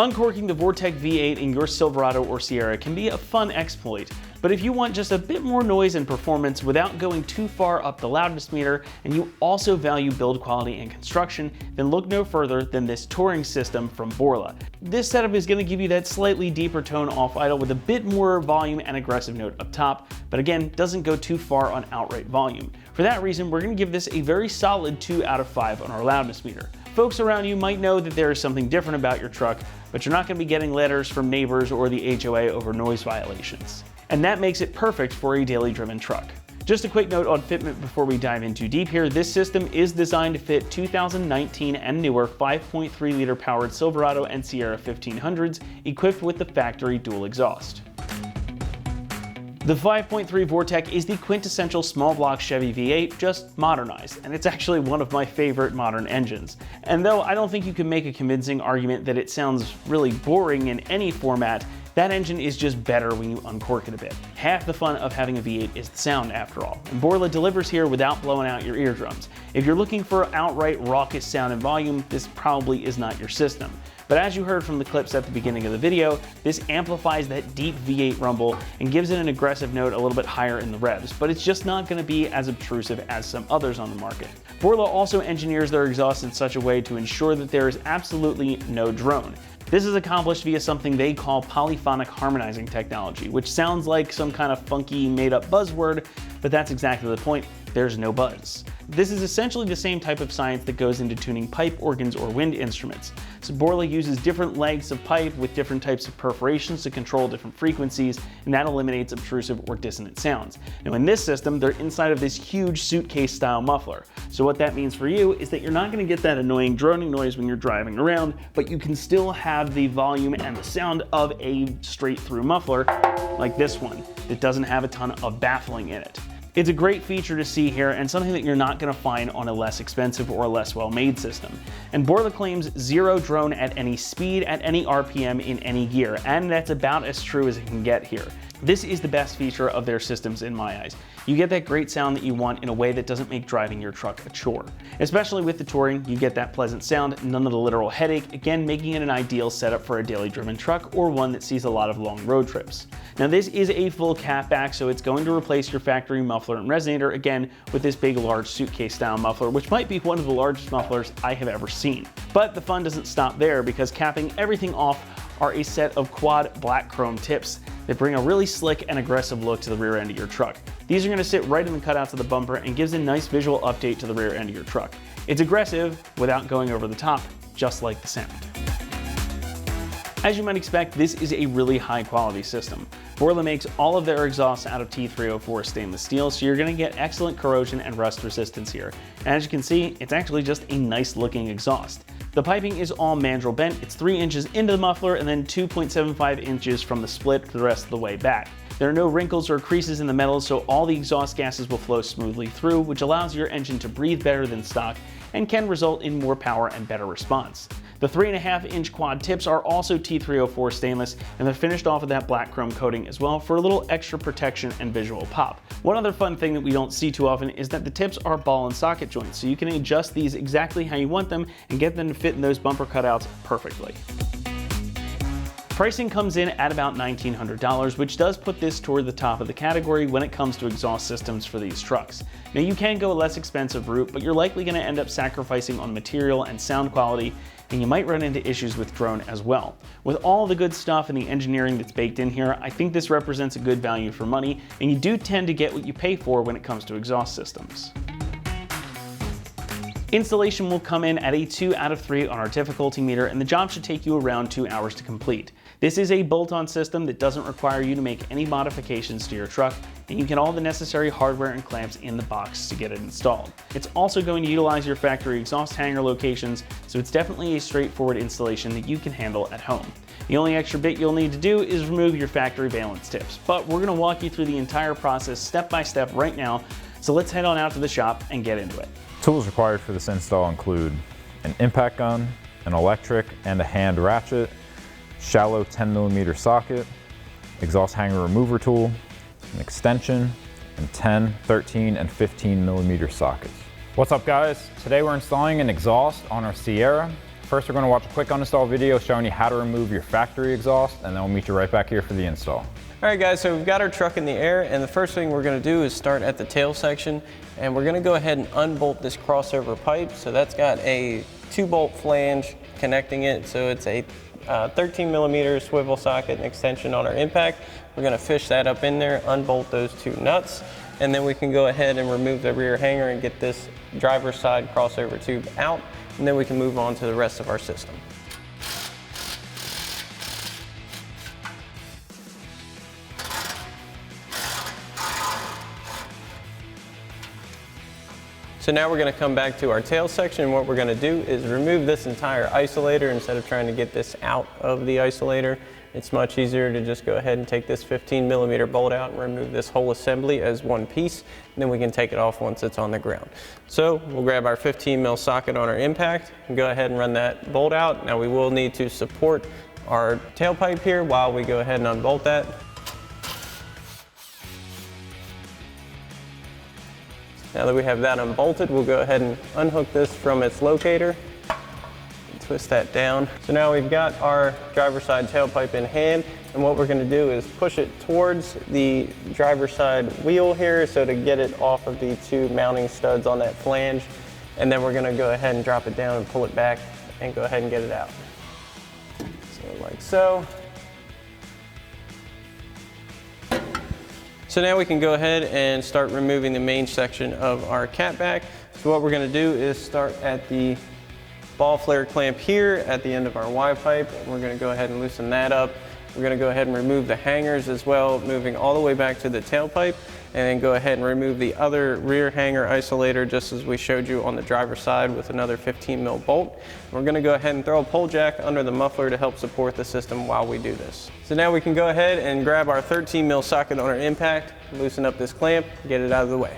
Uncorking the Vortec V8 in your Silverado or Sierra can be a fun exploit, but if you want just a bit more noise and performance without going too far up the loudness meter, and you also value build quality and construction, then look no further than this touring system from Borla. This setup is going to give you that slightly deeper tone off idle with a bit more volume and aggressive note up top, but again, doesn't go too far on outright volume. For that reason, we're going to give this a very solid 2 out of 5 on our loudness meter. Folks around you might know that there is something different about your truck, but you're not going to be getting letters from neighbors or the HOA over noise violations. And that makes it perfect for a daily driven truck. Just a quick note on fitment before we dive in too deep here. This system is designed to fit 2019 and newer 5.3 liter powered Silverado and Sierra 1500s equipped with the factory dual exhaust. The 5.3 Vortec is the quintessential small block Chevy V8, just modernized, and it's actually one of my favorite modern engines. And though I don't think you can make a convincing argument that it sounds really boring in any format, that engine is just better when you uncork it a bit. Half the fun of having a V8 is the sound after all, and Borla delivers here without blowing out your eardrums. If you're looking for outright raucous sound and volume, this probably is not your system. But as you heard from the clips at the beginning of the video, this amplifies that deep V8 rumble and gives it an aggressive note a little bit higher in the revs, but it's just not going to be as obtrusive as some others on the market. Borla also engineers their exhaust in such a way to ensure that there is absolutely no drone. This is accomplished via something they call polyphonic harmonizing technology, which sounds like some kind of funky made-up buzzword, but that's exactly the point. There's no buzz. This is essentially the same type of science that goes into tuning pipe organs or wind instruments. So Borla uses different lengths of pipe with different types of perforations to control different frequencies, and that eliminates obtrusive or dissonant sounds. Now in this system, they're inside of this huge suitcase style muffler. So what that means for you is that you're not going to get that annoying droning noise when you're driving around, but you can still have the volume and the sound of a straight through muffler like this one that doesn't have a ton of baffling in it. It's a great feature to see here and something that you're not going to find on a less expensive or less well-made system. And Borla claims zero drone at any speed, at any RPM, in any gear, and that's about as true as it can get here. This is the best feature of their systems in my eyes. You get that great sound that you want in a way that doesn't make driving your truck a chore. Especially with the touring, you get that pleasant sound, none of the literal headache, again making it an ideal setup for a daily driven truck or one that sees a lot of long road trips. Now this is a full catback, so it's going to replace your factory muffler and resonator again with this big large suitcase style muffler, which might be one of the largest mufflers I have ever seen. But the fun doesn't stop there, because capping everything off are a set of quad black chrome tips that bring a really slick and aggressive look to the rear end of your truck. These are going to sit right in the cutouts of the bumper and gives a nice visual update to the rear end of your truck. It's aggressive without going over the top, just like the sound. As you might expect, this is a really high quality system. Borla makes all of their exhausts out of T304 stainless steel, so you're going to get excellent corrosion and rust resistance here. And as you can see, it's actually just a nice looking exhaust. The piping is all mandrel bent. It's 3 inches into the muffler and then 2.75 inches from the split the rest of the way back. There are no wrinkles or creases in the metal, so all the exhaust gases will flow smoothly through, which allows your engine to breathe better than stock and can result in more power and better response. The 3.5-inch quad tips are also T304 stainless, and they're finished off with that black chrome coating as well for a little extra protection and visual pop. One other fun thing that we don't see too often is that the tips are ball and socket joints, so you can adjust these exactly how you want them and get them to fit in those bumper cutouts perfectly. Pricing comes in at about $1,900, which does put this toward the top of the category when it comes to exhaust systems for these trucks. Now you can go a less expensive route, but you're likely going to end up sacrificing on material and sound quality, and you might run into issues with drone as well. With all the good stuff and the engineering that's baked in here, I think this represents a good value for money, and you do tend to get what you pay for when it comes to exhaust systems. Installation will come in at a 2 out of 3 on our difficulty meter, and the job should take you around 2 hours to complete. This is a bolt-on system that doesn't require you to make any modifications to your truck, and you get all the necessary hardware and clamps in the box to get it installed. It's also going to utilize your factory exhaust hanger locations, so it's definitely a straightforward installation that you can handle at home. The only extra bit you'll need to do is remove your factory valence tips, but we're going to walk you through the entire process step by step right now, so let's head on out to the shop and get into it. Tools required for this install include an impact gun, an electric and a hand ratchet, shallow 10mm socket, exhaust hanger remover tool, an extension, and 10, 13, and 15mm sockets. What's up guys? Today we're installing an exhaust on our Sierra First, we're going to watch a quick uninstall video showing you how to remove your factory exhaust, and then we'll meet you right back here for the install. All right guys, so we've got our truck in the air, and the first thing we're going to do is start at the tail section, and we're going to go ahead and unbolt this crossover pipe. So that's got a 2-bolt flange connecting it, so it's a 13 millimeter swivel socket and extension on our impact. We're going to fish that up in there, unbolt those 2 nuts, and then we can go ahead and remove the rear hanger and get this driver's side crossover tube out, and then we can move on to the rest of our system. So now we're going to come back to our tail section, and what we're going to do is remove this entire isolator. Instead of trying to get this out of the isolator, it's much easier to just go ahead and take this 15 millimeter bolt out and remove this whole assembly as one piece, and then we can take it off once it's on the ground. So we'll grab our 15 mil socket on our impact and go ahead and run that bolt out. Now we will need to support our tailpipe here while we go ahead and unbolt that. Now that we have that unbolted, we'll go ahead and unhook this from its locator and twist that down. So now we've got our driver's side tailpipe in hand, and what we're going to do is push it towards the driver's side wheel here, so to get it off of the 2 mounting studs on that flange, and then we're going to go ahead and drop it down and pull it back and go ahead and get it out. So like so. So now we can go ahead and start removing the main section of our catback. So what we're going to do is start at the ball flare clamp here at the end of our Y pipe. We're going to go ahead and loosen that up. We're going to go ahead and remove the hangers as well, moving all the way back to the tailpipe, and then go ahead and remove the other rear hanger isolator just as we showed you on the driver's side with another 15 mil bolt. We're going to go ahead and throw a pole jack under the muffler to help support the system while we do this. So now we can go ahead and grab our 13 mil socket on our impact, loosen up this clamp, get it out of the way.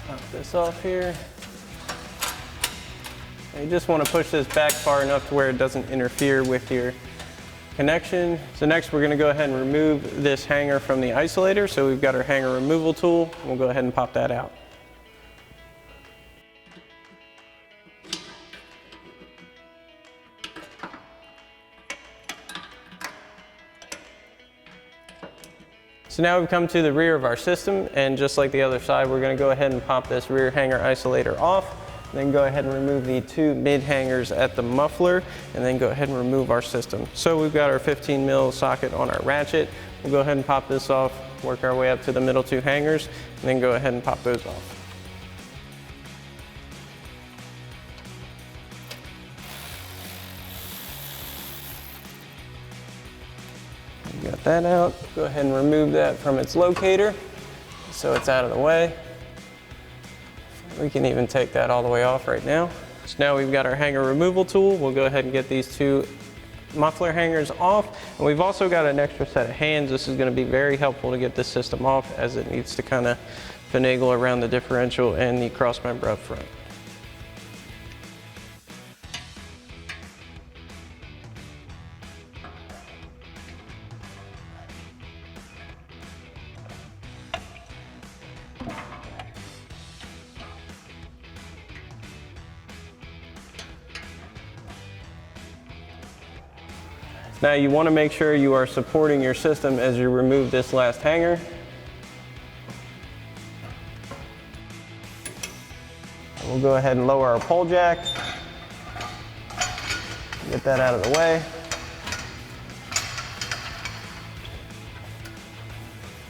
Pop this off here. And you just want to push this back far enough to where it doesn't interfere with your connection. So next we're going to go ahead and remove this hanger from the isolator. So we've got our hanger removal tool. We'll go ahead and pop that out. So now we've come to the rear of our system, and just like the other side, we're going to go ahead and pop this rear hanger isolator off, then go ahead and remove the 2 mid hangers at the muffler, and then go ahead and remove our system. So we've got our 15 mil socket on our ratchet. We'll go ahead and pop this off, work our way up to the middle 2 hangers, and then go ahead and pop those off. Got that out. Go ahead and remove that from its locator so it's out of the way. We can even take that all the way off right now. So now we've got our hanger removal tool. We'll go ahead and get these 2 muffler hangers off. And we've also got an extra set of hands. This is going to be very helpful to get this system off, as it needs to kind of finagle around the differential and the cross member up front. Now you want to make sure you are supporting your system as you remove this last hanger. We'll go ahead and lower our pole jack. Get that out of the way.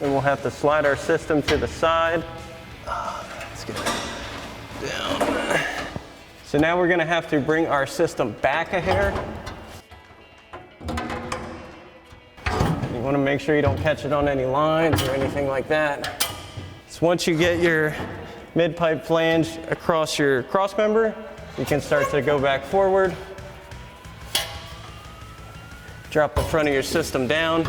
Then we'll have to slide our system to the side. Let's get it down. So now we're going to have to bring our system back a hair. You want to make sure you don't catch it on any lines or anything like that. So once you get your mid-pipe flange across your cross member, you can start to go back forward. Drop the front of your system down.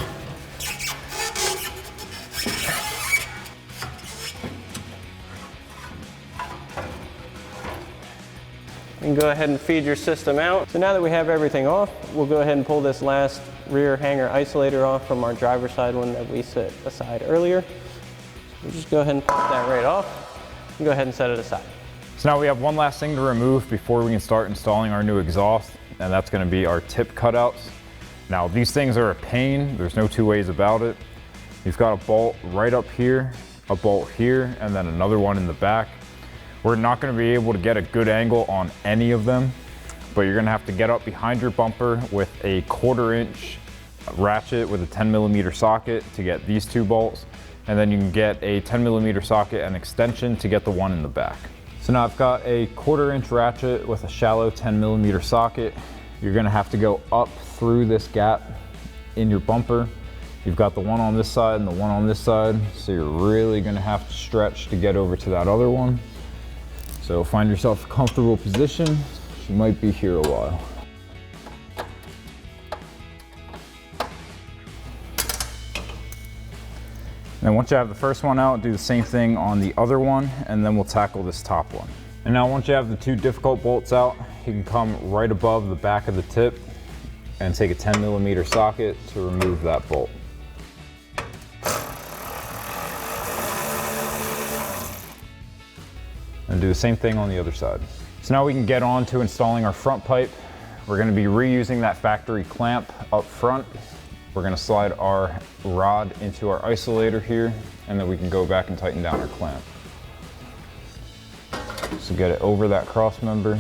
and go ahead and feed your system out. So now that we have everything off, we'll go ahead and pull this last rear hanger isolator off from our driver's side one that we set aside earlier. So we'll just go ahead and pop that right off and go ahead and set it aside. So now we have one last thing to remove before we can start installing our new exhaust, and that's going to be our tip cutouts. Now these things are a pain, there's no two ways about it. You've got a bolt right up here, a bolt here, and then another one in the back. We're not going to be able to get a good angle on any of them, but you're going to have to get up behind your bumper with a 1/4 inch ratchet with a 10mm socket to get these two bolts, and then you can get a 10mm socket and extension to get the one in the back. So now I've got a 1/4 inch ratchet with a shallow 10mm socket. You're going to have to go up through this gap in your bumper. You've got the one on this side and the one on this side, so you're really going to have to stretch to get over to that other one. So find yourself a comfortable position. You might be here a while. And once you have the first one out, do the same thing on the other one, and then we'll tackle this top one. And now once you have the two difficult bolts out, you can come right above the back of the tip and take a 10mm socket to remove that bolt. And do the same thing on the other side. So now we can get on to installing our front pipe. We're going to be reusing that factory clamp up front. We're going to slide our rod into our isolator here, and then we can go back and tighten down our clamp. So get it over that cross member.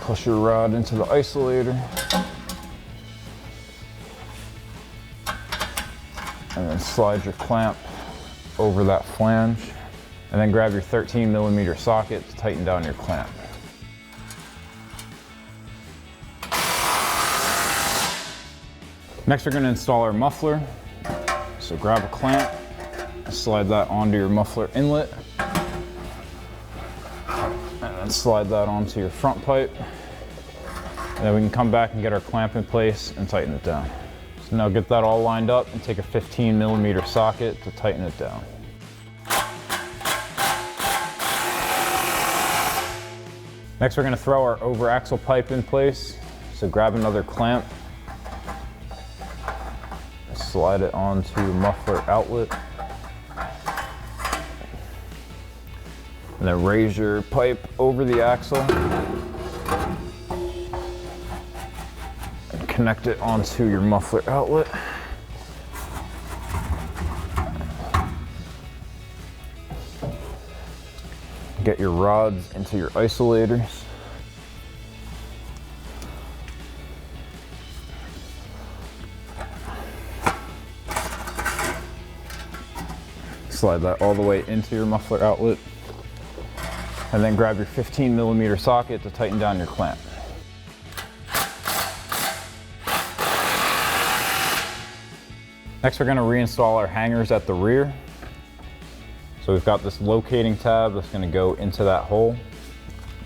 Push your rod into the isolator. And then slide your clamp over that flange. And then grab your 13mm socket to tighten down your clamp. Next, we're going to install our muffler. So grab a clamp, slide that onto your muffler inlet, and then slide that onto your front pipe. And then we can come back and get our clamp in place and tighten it down. So now get that all lined up and take a 15mm socket to tighten it down. Next, we're going to throw our over axle pipe in place. So grab another clamp, slide it onto the muffler outlet, and then raise your pipe over the axle and connect it onto your muffler outlet. Get your rods into your isolators. Slide that all the way into your muffler outlet, and then grab your 15mm socket to tighten down your clamp. Next, we're going to reinstall our hangers at the rear. So we've got this locating tab that's going to go into that hole,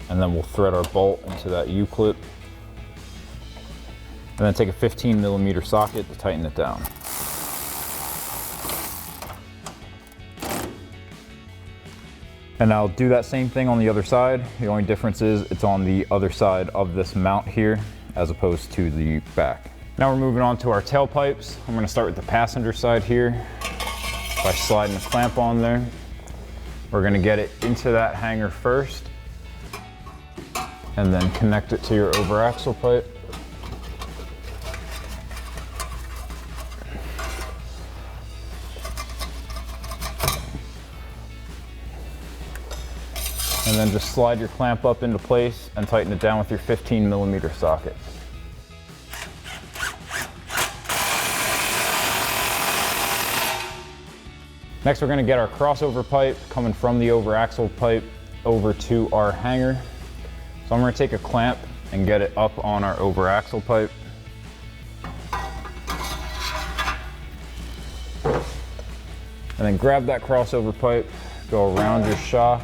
and then we'll thread our bolt into that U-clip, and then take a 15mm socket to tighten it down. And I'll do that same thing on the other side. The only difference is it's on the other side of this mount here as opposed to the back. Now we're moving on to our tailpipes. I'm going to start with the passenger side here by sliding the clamp on there. We're going to get it into that hanger first and then connect it to your over axle pipe. And then just slide your clamp up into place and tighten it down with your 15mm socket. Next, we're going to get our crossover pipe coming from the over axle pipe over to our hanger. So I'm going to take a clamp and get it up on our over axle pipe. And then grab that crossover pipe, go around your shock,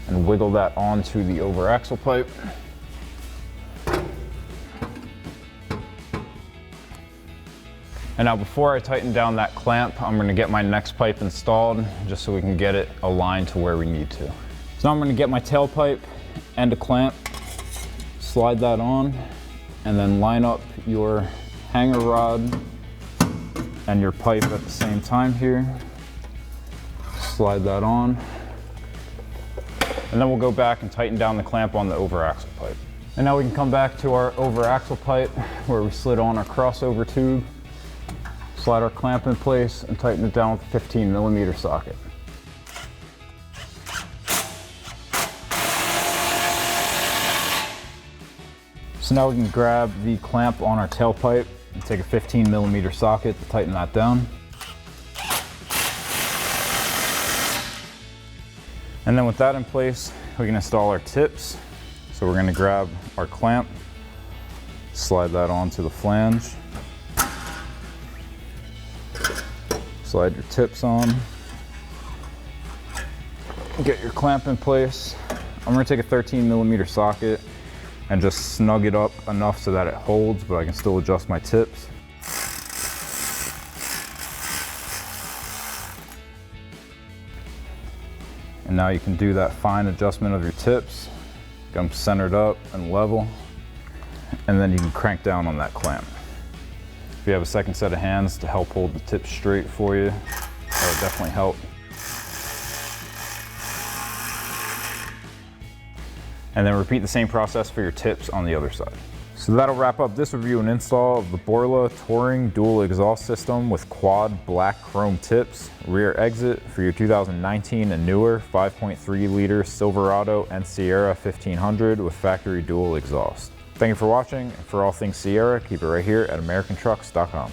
and wiggle that onto the over axle pipe. And now before I tighten down that clamp, I'm gonna get my next pipe installed just so we can get it aligned to where we need to. So now I'm gonna get my tailpipe and a clamp, slide that on, and then line up your hanger rod and your pipe at the same time here. Slide that on. And then we'll go back and tighten down the clamp on the over axle pipe. And now we can come back to our over axle pipe where we slid on our crossover tube, slide our clamp in place and tighten it down with a 15mm socket. So now we can grab the clamp on our tailpipe and take a 15mm socket to tighten that down. And then with that in place, we can install our tips. So we're gonna grab our clamp, slide that onto the flange, slide your tips on, get your clamp in place. I'm gonna take a 13mm socket and just snug it up enough so that it holds, but I can still adjust my tips. And now you can do that fine adjustment of your tips, get them centered up and level, and then you can crank down on that clamp. If you have a second set of hands to help hold the tips straight for you, that would definitely help. And then repeat the same process for your tips on the other side. So that'll wrap up this review and install of the Borla Touring dual exhaust system with quad black chrome tips, rear exit for your 2019 and newer 5.3 liter Silverado and Sierra 1500 with factory dual exhaust. Thank you for watching, and for all things Sierra, keep it right here at AmericanTrucks.com.